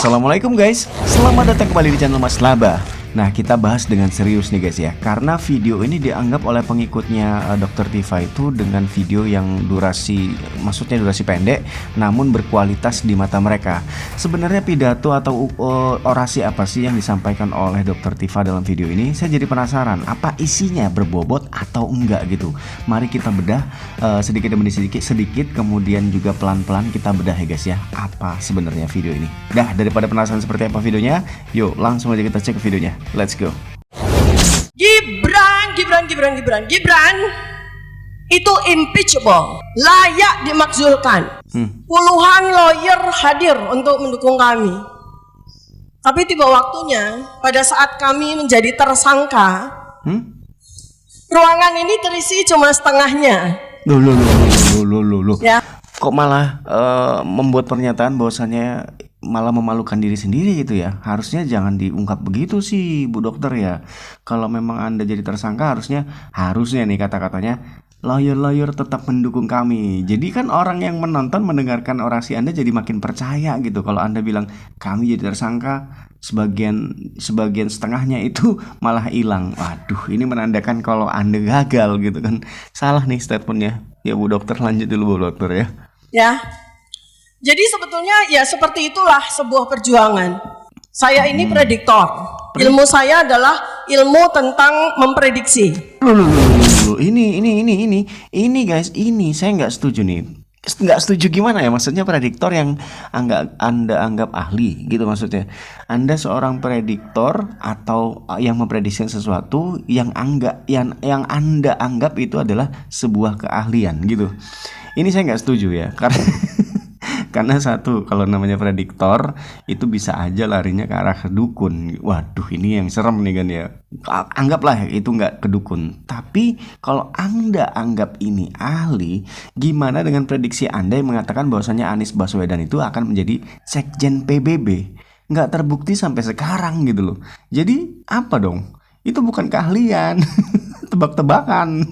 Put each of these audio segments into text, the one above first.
Assalamualaikum guys, selamat datang kembali di channel Mas Laba. Nah, kita bahas dengan serius nih guys ya, karena video ini dianggap oleh pengikutnya Dr. Tifa itu dengan video yang maksudnya durasi pendek namun berkualitas di mata mereka. Sebenarnya pidato atau orasi apa sih yang disampaikan oleh Dr. Tifa dalam video ini? Saya jadi penasaran, apa isinya, berbobot atau enggak gitu. Mari kita bedah sedikit demi sedikit, kemudian juga pelan-pelan kita bedah ya guys ya, apa sebenarnya video ini. Dah, daripada penasaran seperti apa videonya, yuk langsung aja kita cek ke videonya. Let's go. Gibran itu impeachable, layak dimakzulkan. Puluhan lawyer hadir untuk mendukung kami. Tapi tiba waktunya pada saat kami menjadi tersangka, ruangan ini terisi cuma setengahnya. Loh. Ya. Kok malah membuat pernyataan bahwasannya malah memalukan diri sendiri gitu ya. Harusnya jangan diungkap begitu sih Bu Dokter ya. Kalau memang Anda jadi tersangka harusnya nih kata-katanya, lawyer tetap mendukung kami. Jadi kan orang yang menonton mendengarkan orasi Anda jadi makin percaya gitu. Kalau Anda bilang kami jadi tersangka, sebagian setengahnya itu malah hilang. Waduh, ini menandakan kalau Anda gagal gitu kan. Salah nih statementnya. Ya Bu Dokter, lanjut dulu Bu Dokter ya. Ya. Jadi sebetulnya ya seperti itulah sebuah perjuangan. Saya ini prediktor. Ilmu saya adalah ilmu tentang memprediksi. Ini guys, ini saya nggak setuju nih. Nggak setuju gimana ya? Maksudnya prediktor yang Anda anggap ahli gitu maksudnya. Anda seorang prediktor atau yang memprediksi sesuatu yang Anda anggap itu adalah sebuah keahlian gitu. Ini saya nggak setuju ya, karena satu, kalau namanya prediktor itu bisa aja larinya ke arah dukun. Waduh, ini yang serem nih kan ya. Anggaplah itu nggak ke dukun. Tapi kalau Anda anggap ini ahli, gimana dengan prediksi Anda yang mengatakan bahwasanya Anies Baswedan itu akan menjadi Sekjen PBB? Nggak terbukti sampai sekarang gitu loh. Jadi apa dong? Itu bukan keahlian, tebak-tebakan.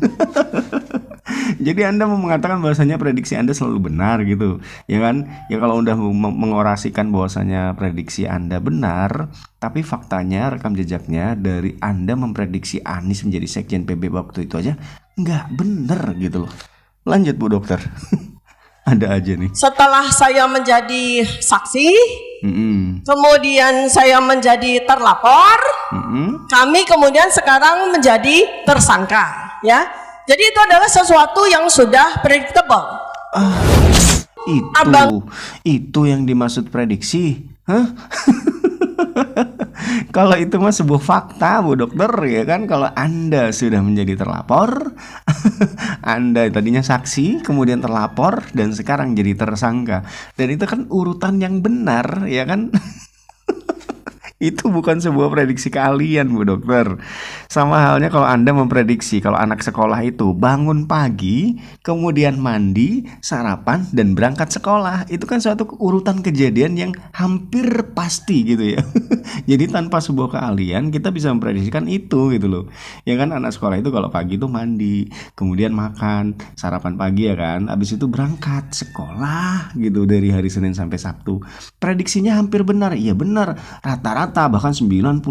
Jadi Anda mau mengatakan bahwasanya prediksi Anda selalu benar gitu, ya kan? Ya kalau udah mengorasikan bahwasanya prediksi Anda benar, tapi faktanya rekam jejaknya dari Anda memprediksi Anies menjadi Sekjen PBB waktu itu aja nggak bener gitu loh. Lanjut Bu Dokter. Ada aja nih. Setelah saya menjadi saksi, kemudian saya menjadi terlapor, kami kemudian sekarang menjadi tersangka, ya. Jadi itu adalah sesuatu yang sudah predictable. Itu yang dimaksud prediksi. Hah? Kalau itu mah sebuah fakta Bu Dokter ya kan. Kalau Anda sudah menjadi terlapor, Anda tadinya saksi, kemudian terlapor, dan sekarang jadi tersangka. Dan itu kan urutan yang benar ya kan. Itu bukan sebuah prediksi keahlian Bu Dokter. Sama halnya kalau Anda memprediksi kalau anak sekolah itu bangun pagi, kemudian mandi, sarapan, dan berangkat sekolah. Itu kan suatu urutan kejadian yang hampir pasti gitu ya. Jadi tanpa sebuah keahlian kita bisa memprediksikan itu gitu loh. Ya kan, anak sekolah itu kalau pagi itu mandi, kemudian makan, sarapan pagi ya kan, habis itu berangkat sekolah gitu dari hari Senin sampai Sabtu. Prediksinya hampir benar. Iya benar. Rata-rata bahkan 99,9%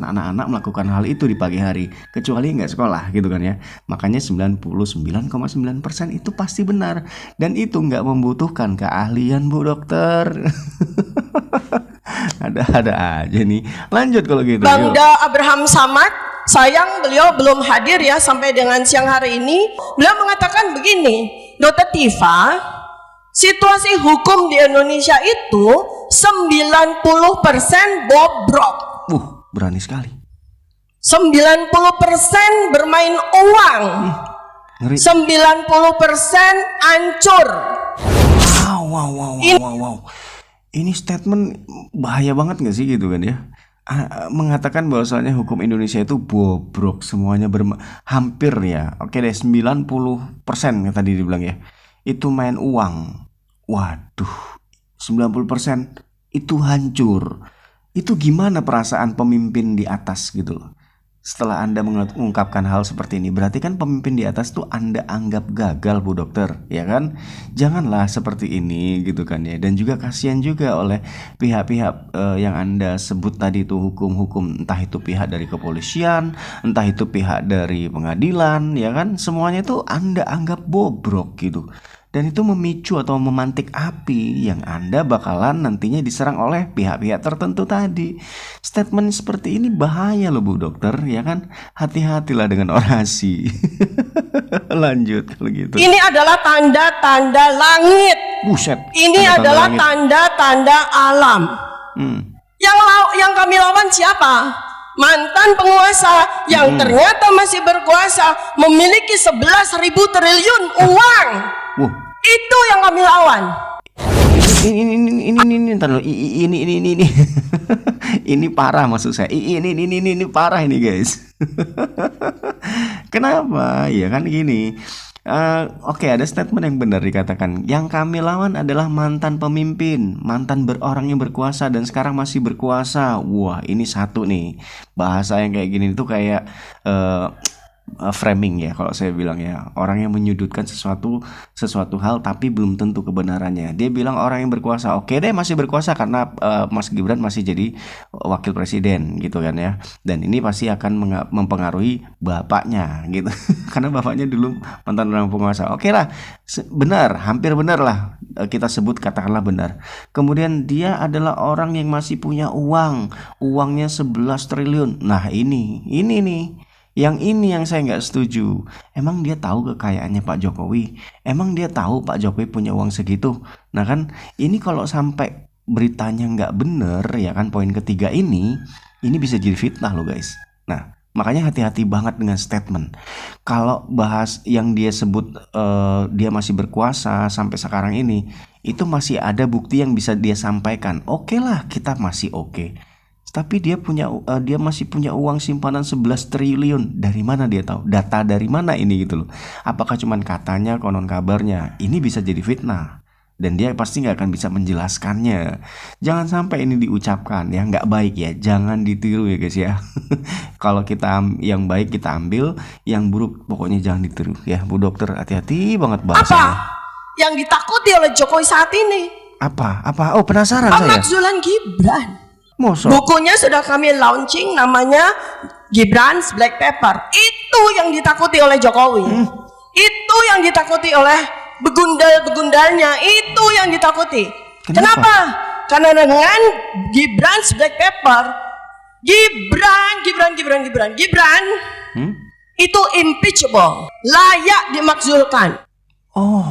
anak-anak melakukan hal itu di pagi hari, kecuali nggak sekolah gitu kan ya. Makanya 99,9% itu pasti benar, dan itu nggak membutuhkan keahlian Bu Dokter. Ada aja nih. Lanjut kalau gitu. Bangda Abraham Samad, sayang beliau belum hadir ya sampai dengan siang hari ini. Beliau mengatakan begini, Dr. Tifa, situasi hukum di Indonesia itu 90% bobrok. Berani sekali. 90% bermain uang. 90% hancur. Wow. Ini statement bahaya banget gak sih gitu kan ya? Mengatakan bahwasanya hukum Indonesia itu bobrok, semuanya hampir ya. Oke deh, 90% yang tadi dibilang ya. Itu main uang. Waduh, 90% itu hancur. Itu gimana perasaan pemimpin di atas gitu loh. Setelah Anda mengungkapkan hal seperti ini, berarti kan pemimpin di atas tuh Anda anggap gagal, Bu Dokter, ya kan? Janganlah seperti ini gitu kan ya. Dan juga kasihan juga oleh pihak-pihak yang Anda sebut tadi itu hukum-hukum, entah itu pihak dari kepolisian, entah itu pihak dari pengadilan, ya kan? Semuanya itu Anda anggap bobrok gitu. Dan itu memicu atau memantik api yang Anda bakalan nantinya diserang oleh pihak-pihak tertentu tadi. Statement seperti ini bahaya loh Bu Dokter, ya kan? Hati-hatilah dengan orasi. Lanjut kalau gitu. Ini adalah tanda-tanda langit. Buset. Ini tanda-tanda adalah langit. tanda-tanda alam. Yang kami lawan siapa? Mantan penguasa yang ternyata masih berkuasa, memiliki 11.000 triliun uang. Wah. Itu yang kami lawan. Ini ntar dulu. Ini ini parah maksud saya. Ini parah ini guys. Kenapa? Ya kan gini. Oke, ada statement yang benar dikatakan. Yang kami lawan adalah mantan pemimpin, mantan orang yang berkuasa dan sekarang masih berkuasa. Wah, ini satu nih. Bahasa yang kayak gini itu kayak framing ya, kalau saya bilang ya, orang yang menyudutkan sesuatu hal tapi belum tentu kebenarannya. Dia bilang orang yang berkuasa, oke deh masih berkuasa karena Mas Gibran masih jadi wakil presiden gitu kan ya, dan ini pasti akan mempengaruhi bapaknya gitu karena bapaknya dulu mantan orang penguasa. Oke lah, benar, hampir benar lah kita sebut, katakanlah benar. Kemudian dia adalah orang yang masih punya uangnya 11 triliun. Nah ini nih, yang ini yang saya nggak setuju. Emang dia tahu kekayaannya Pak Jokowi? Emang dia tahu Pak Jokowi punya uang segitu? Nah kan, ini kalau sampai beritanya nggak bener, ya kan, poin ketiga ini bisa jadi fitnah loh guys. Nah, makanya hati-hati banget dengan statement. Kalau bahas yang dia sebut dia masih berkuasa sampai sekarang ini, itu masih ada bukti yang bisa dia sampaikan. Oke lah, kita masih oke. Tapi dia masih punya uang simpanan 11 triliun. Dari mana dia tahu? Data dari mana ini gitu loh. Apakah cuman katanya, konon kabarnya? Ini bisa jadi fitnah. Dan dia pasti nggak akan bisa menjelaskannya. Jangan sampai ini diucapkan ya, nggak baik ya. Jangan ditiru ya guys ya. Kalau kita yang baik kita ambil, yang buruk pokoknya jangan ditiru ya. Bu Dokter hati-hati banget bahasanya. Apa yang ditakuti oleh Jokowi saat ini? Apa? Oh, penasaran saya. Pemakzulan Gibran. Mosok. Bukunya sudah kami launching, namanya Gibran's Black Pepper. Itu yang ditakuti oleh Jokowi. Itu yang ditakuti oleh begundal-begundalnya. Itu yang ditakuti. Kenapa? Karena dengan Gibran's Black Pepper, Gibran itu impeachable, layak dimakzulkan. Oh,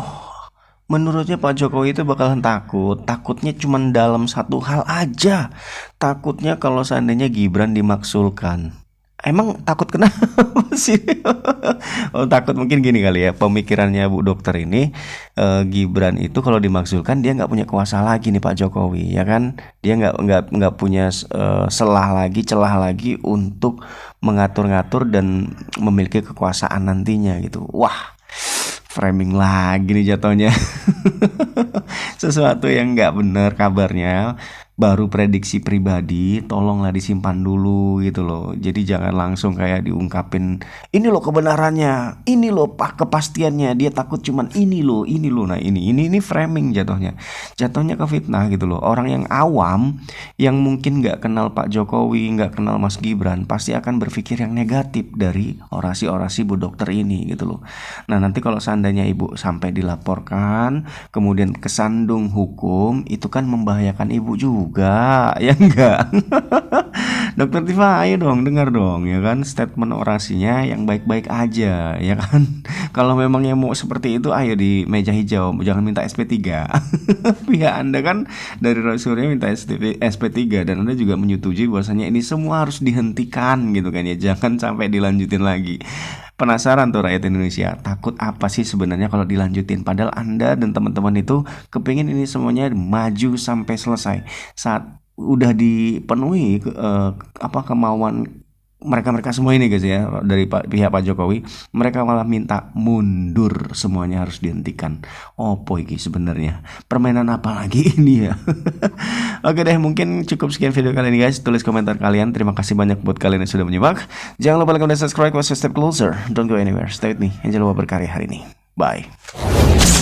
menurutnya Pak Jokowi itu bakalan takutnya cuma dalam satu hal aja. Takutnya kalau seandainya Gibran dimaksulkan. Emang takut kenapa sih? Oh, takut mungkin gini kali ya, pemikirannya Bu Dokter ini, Gibran itu kalau dimaksulkan dia nggak punya kuasa lagi nih Pak Jokowi, ya kan? Dia nggak punya celah lagi untuk mengatur-ngatur dan memiliki kekuasaan nantinya gitu. Wah, framing lagi nih jatuhnya. Sesuatu yang nggak benar kabarnya, baru prediksi pribadi, tolonglah disimpan dulu gitu loh. Jadi jangan langsung kayak diungkapin, ini loh kebenarannya, ini loh kepastiannya, dia takut cuman ini loh. Nah ini framing jatuhnya ke fitnah gitu loh. Orang yang awam yang mungkin nggak kenal Pak Jokowi, nggak kenal Mas Gibran, pasti akan berpikir yang negatif dari orasi-orasi Bu Dokter ini gitu loh. Nah nanti kalau seandainya Ibu sampai dilaporkan, kemudian kesandung hukum, itu kan membahayakan Ibu juga, ya enggak? Dokter Tifa, ayo dong, dengar dong, ya kan, statement orasinya yang baik-baik aja, ya kan? Kalau memang yang mau seperti itu, ayo di meja hijau, jangan minta SP3. Pihak Anda kan dari Roy Suryo minta SP3 dan Anda juga menyetujui bahwasanya ini semua harus dihentikan gitu kan ya, jangan sampai dilanjutin lagi. Penasaran tuh rakyat Indonesia, takut apa sih sebenarnya kalau dilanjutin? Padahal Anda dan teman-teman itu kepingin ini semuanya maju sampai selesai. Saat udah dipenuhi kemauan mereka semua ini guys ya, dari pihak Pak Jokowi, mereka malah minta mundur, semuanya harus dihentikan. Opo iki sebenarnya, permainan apa lagi ini ya? Oke deh, mungkin cukup sekian video kali ini guys. Tulis komentar kalian. Terima kasih banyak buat kalian yang sudah menyimak. Jangan lupa like dan subscribe. Watch a step closer. Don't go anywhere. Stay with me. Jangan lupa berkarya hari ini. Bye.